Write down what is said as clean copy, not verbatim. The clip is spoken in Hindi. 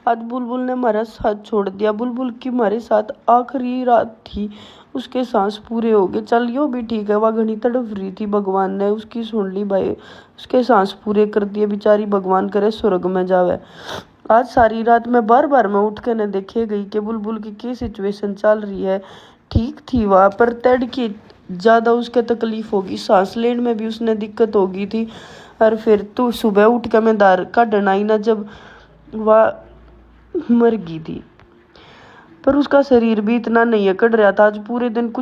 आज बुलबुल ने हमारा साथ छोड़ दिया। बुलबुल की हमारे साथ आखिरी रात थी, उसके सांस पूरे हो गए। चल यो भी ठीक है, वह घनी तड़फ रही थी, भगवान ने उसकी सुन ली भाई, उसके सांस पूरे कर दिए। बेचारी भगवान करे स्वर्ग में जावे। आज सारी रात मैं बार बार मैं उठ के न देखे गई कि बुलबुल की क्या सिचुएशन चल रही है। ठीक थी वह, पर तड़के ज्यादा उसके तकलीफ होगी, सांस लेने में भी उसने दिक्कत होगी थी। और फिर तो सुबह उठ के मैं दार काटन आई ना, जब वह मर गई थी। पर उसका शरीर भी इतना नहीं अकड़ रहा था। आज पूरे दिन कुछ